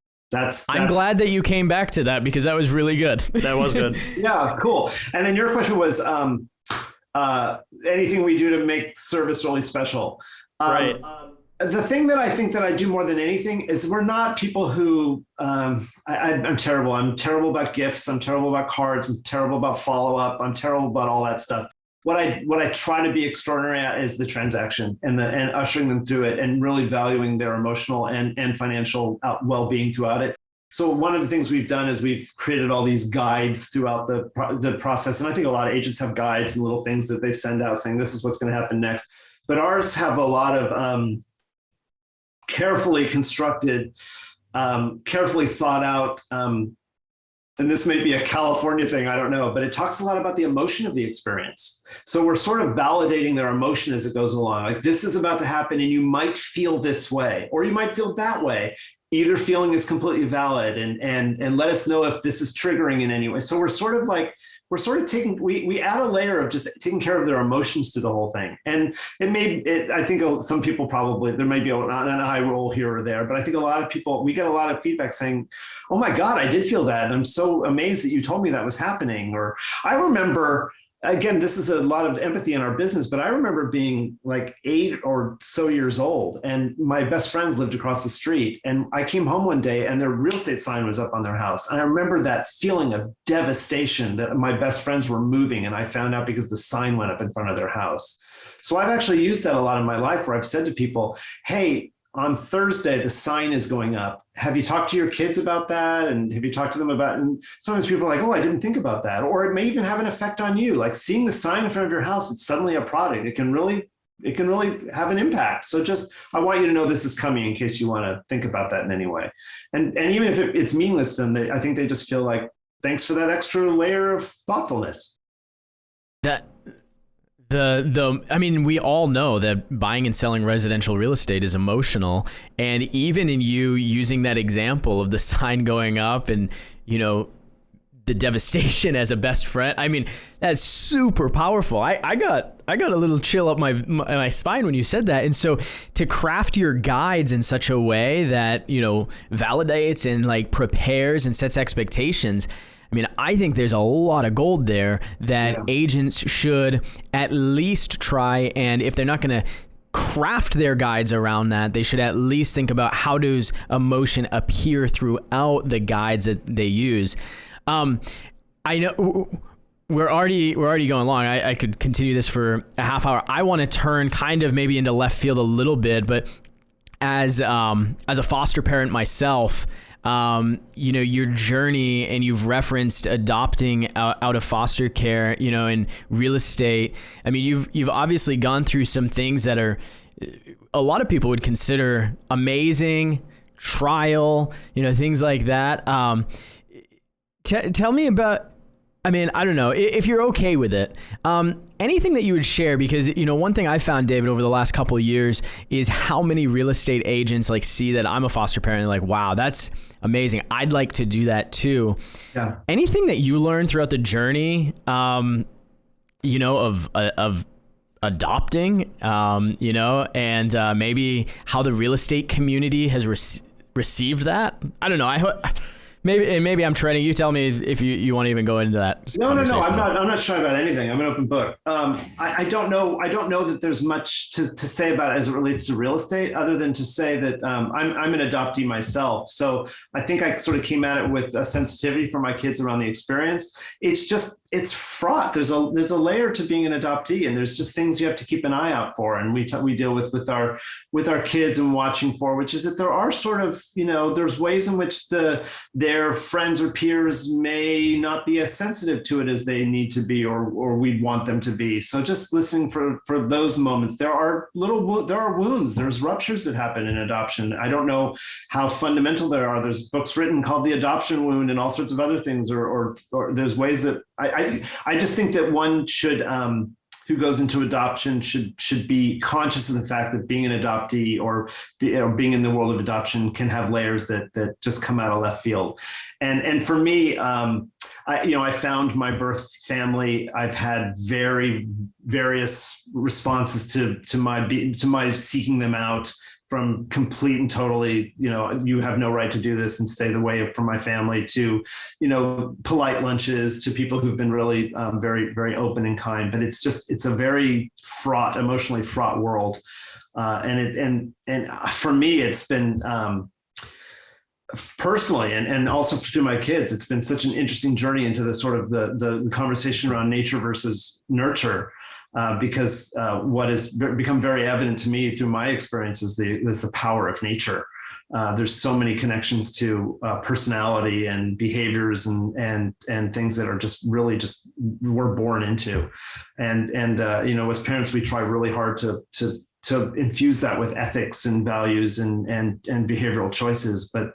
I'm glad that you came back to that because that was really good. That was good. Yeah, cool. And then your question was anything we do to make service really special. Right. The thing that I think that I do more than anything is we're not people who, I'm terrible. I'm terrible about gifts. I'm terrible about cards. I'm terrible about follow-up. I'm terrible about all that stuff. What I try to be extraordinary at is the transaction and ushering them through it and really valuing their emotional and financial well-being throughout it. So one of the things we've done is we've created all these guides throughout the process. And I think a lot of agents have guides and little things that they send out saying, this is what's going to happen next. But ours have a lot of carefully constructed, carefully thought out, and this may be a California thing, I don't know, but it talks a lot about the emotion of the experience. So we're sort of validating their emotion as it goes along. Like, this is about to happen and you might feel this way, or you might feel that way. Either feeling is completely valid, and let us know if this is triggering in any way. So we're we're sort of we add a layer of just taking care of their emotions to the whole thing. And I think some people probably, there may be an eye roll here or there, but I think a lot of people, we get a lot of feedback saying, oh my God, I did feel that. And I'm so amazed that you told me that was happening. Or I remember, again, this is a lot of empathy in our business, but I remember being like 8 or so years old, and my best friends lived across the street. And I came home one day and their real estate sign was up on their house. And I remember that feeling of devastation that my best friends were moving. And I found out because the sign went up in front of their house. So I've actually used that a lot in my life, where I've said to people, hey, on Thursday, the sign is going up. Have you talked to your kids about that? And have you talked to them about, and sometimes people are like, oh, I didn't think about that. Or it may even have an effect on you. Like seeing the sign in front of your house, it's suddenly a product. It can really have an impact. So I want you to know this is coming in case you want to think about that in any way. And even if it's meaningless, then I think they just feel like, thanks for that extra layer of thoughtfulness. I mean, we all know that buying and selling residential real estate is emotional. And even in you using that example of the sign going up and, the devastation as a best friend, I mean, that's super powerful. I got a little chill up my spine when you said that. And so to craft your guides in such a way that, validates and like prepares and sets expectations, I mean, I think there's a lot of gold there that agents should at least try, and if they're not going to craft their guides around that, they should at least think about how does emotion appear throughout the guides that they use. I know we're already going long. I could continue this for a half hour. I want to turn kind of maybe into left field a little bit, but as a foster parent myself, your journey, and you've referenced adopting out of foster care, in real estate. I mean, you've obviously gone through some things that are, a lot of people would consider amazing, trial, things like that. Tell me about, I mean, I don't know if you're okay with it. Anything that you would share, because, one thing I found, David, over the last couple of years is how many real estate agents see that I'm a foster parent and like, wow, that's amazing. I'd like to do that too. Yeah. Anything that you learned throughout the journey, of adopting, and maybe how the real estate community has received that? I don't know. Maybe I'm treading. You tell me if you want to even go into that. No. I'm not shy about anything. I'm an open book. I don't know that there's much to say about it as it relates to real estate, other than to say that I'm an adoptee myself. So I think I sort of came at it with a sensitivity for my kids around the experience. It's fraught. There's a layer to being an adoptee, and there's just things you have to keep an eye out for. And we deal with our kids and watching for, which is that there are sort of, there's ways in which their friends or peers may not be as sensitive to it as they need to be, or we'd want them to be. So just listening for those moments. There are wounds, there's ruptures that happen in adoption. I don't know how fundamental there are. There's books written called The Adoption Wound and all sorts of other things, or there's ways that I just think that one should, who goes into adoption should be conscious of the fact that being an adoptee or being in the world of adoption can have layers that just come out of left field. And for me, I found my birth family. I've had various responses to my seeking them out, from complete and totally, you have no right to do this and stay away from my family, to, polite lunches, to people who've been really very, very open and kind. But it's a very emotionally fraught world. And for me, it's been personally, and also to my kids, it's been such an interesting journey into the sort of the conversation around nature versus nurture. Because what has become very evident to me through my experience is the power of nature. There's so many connections to personality and behaviors and things that are just really we're born into, and as parents we try really hard to infuse that with ethics and values and behavioral choices, but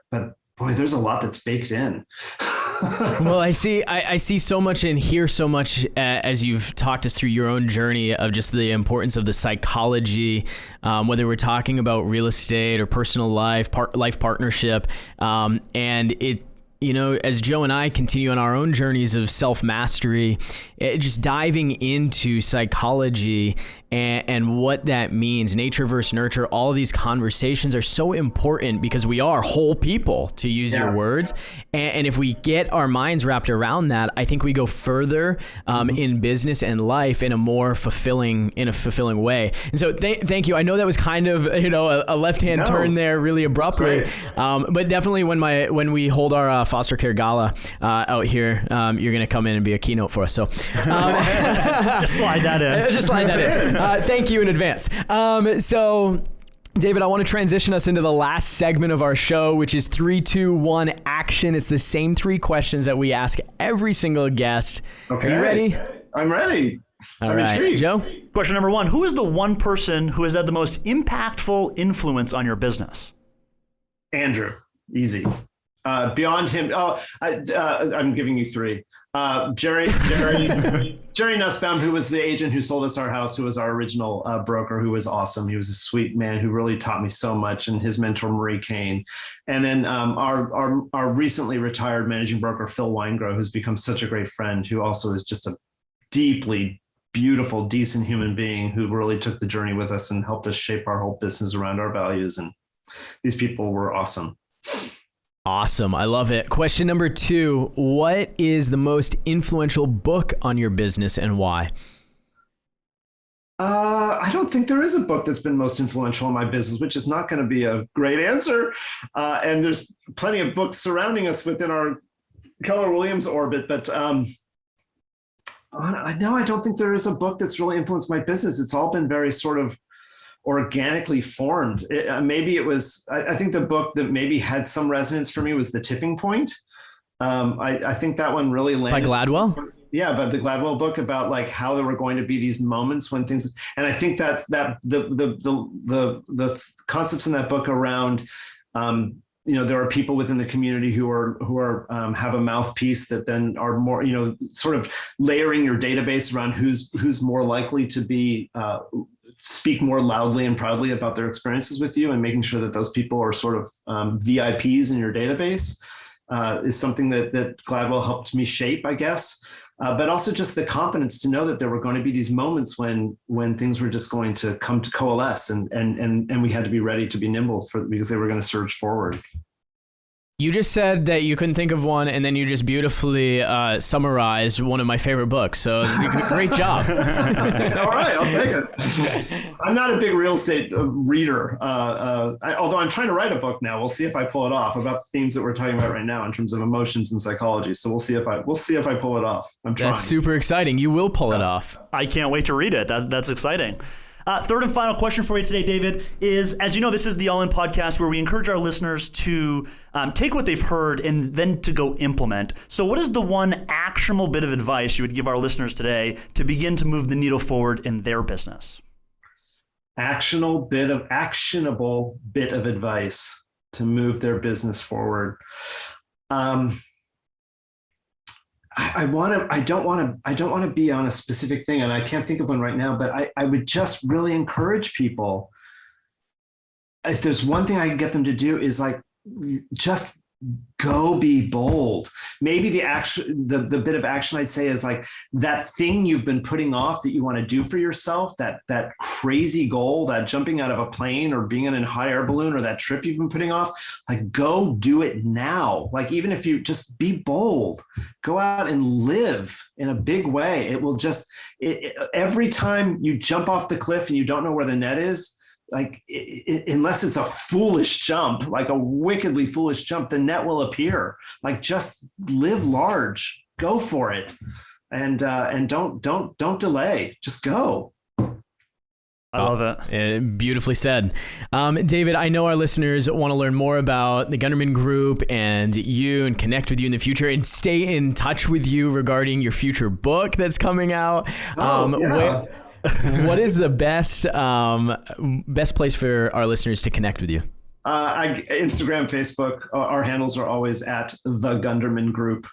boy, there's a lot that's baked in. Well, I see so much and hear so much as you've talked us through your own journey of just the importance of the psychology, whether we're talking about real estate or personal life partnership, and as Joe and I continue on our own journeys of self-mastery, just diving into psychology and what that means, nature versus nurture, all of these conversations are so important because we are whole people, to use your words. And if we get our minds wrapped around that, I think we go further in business and life in a fulfilling way. And so thank you. I know that was kind of, a left-hand turn there really abruptly. But definitely when we hold our foster care gala out here, you're going to come in and be a keynote for us. So just slide that in. Thank you in advance. So David, I want to transition us into the last segment of our show, which is 3, 2, 1 action. It's the same 3 questions that we ask every single guest. Okay. Are you ready? I'm ready. All right, intrigued. Joe? Question number 1, who is the one person who has had the most impactful influence on your business? Andrew. Easy. Beyond him, I'm giving you 3. Jerry Nussbaum, who was the agent who sold us our house, who was our original broker, who was awesome. He was a sweet man who really taught me so much, and his mentor, Marie Kane. And then our recently retired managing broker, Phil Weingrow, who's become such a great friend, who also is just a deeply beautiful, decent human being who really took the journey with us and helped us shape our whole business around our values. And these people were awesome. Awesome. I love it. Question number 2, what is the most influential book on your business and why? I don't think there is a book that's been most influential in my business, which is not going to be a great answer. And there's plenty of books surrounding us within our Keller Williams orbit, but no, I don't think there is a book that's really influenced my business. It's all been very sort of organically formed. Maybe it was, I think the book that maybe had some resonance for me was The Tipping Point. I think that one really landed. By Gladwell? Yeah, but the Gladwell book about like how there were going to be these moments when things, and I think that's the concepts in that book around, there are people within the community who have a mouthpiece that then are more, sort of layering your database around who's more likely to be speak more loudly and proudly about their experiences with you, and making sure that those people are sort of VIPs in your database is something that Gladwell helped me shape, I guess. But also just the confidence to know that there were going to be these moments when things were just going to come to coalesce, and we had to be ready to be nimble because they were going to surge forward. You just said that you couldn't think of one, and then you just beautifully summarized one of my favorite books. So great job. All right, I'll take it. I'm not a big real estate reader, although I'm trying to write a book now. We'll see if I pull it off about the themes that we're talking about right now in terms of emotions and psychology. So we'll see if I pull it off. I'm trying. That's super exciting. You will pull it off. I can't wait to read it. That's exciting. Third and final question for you today, David, is, as you know, this is the All In podcast where we encourage our listeners to take what they've heard and then to go implement. So what is the one actionable bit of advice you would give our listeners today to begin to move the needle forward in their business? Actionable bit of advice to move their business forward. I don't want to be on a specific thing, and I can't think of one right now, but I would just really encourage people. If there's one thing I can get them to do is like, just go be bold. Maybe the bit of action I'd say is like that thing you've been putting off that you want to do for yourself, that crazy goal, that jumping out of a plane or being in a hot air balloon, or that trip you've been putting off, like go do it now. Like, even if you just be bold, go out and live in a big way. It will just, every time you jump off the cliff and you don't know where the net is, like, unless it's a foolish jump, like a wickedly foolish jump, the net will appear. Like, just live large, go for it, and don't delay. Just go. I love it. Beautifully said. David, I know our listeners want to learn more about the Gunderman Group and you, and connect with you in the future and stay in touch with you regarding your future book that's coming out. Yeah. What is the best place for our listeners to connect with you? Instagram, Facebook. Our handles are always at the Gunderman Group.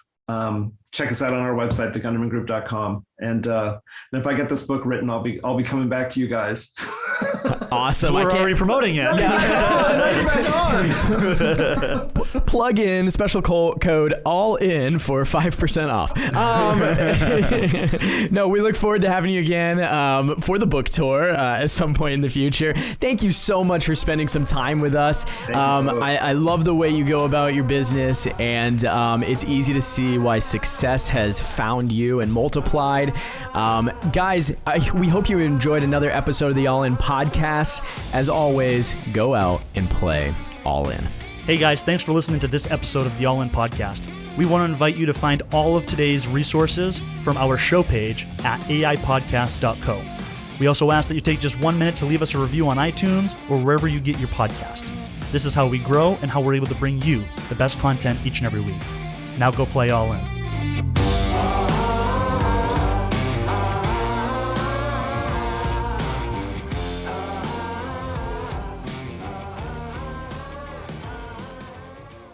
Check us out on our website, thegundermangroup.com. And if I get this book written, I'll be coming back to you guys. Awesome. We're already promoting it. Plug in special code all in for 5% off. No, we look forward to having you again for the book tour at some point in the future. Thank you so much for spending some time with us. I love the way you go about your business, and it's easy to see why success has found you and multiplied. Guys, we hope you enjoyed another episode of the All In podcast. As always, go out and play all in. Hey guys, thanks for listening to this episode of the All In Podcast. We want to invite you to find all of today's resources from our show page at aipodcast.co. We also ask that you take just 1 minute to leave us a review on iTunes or wherever you get your podcast. This is how we grow and how we're able to bring you the best content each and every week. Now go play all in.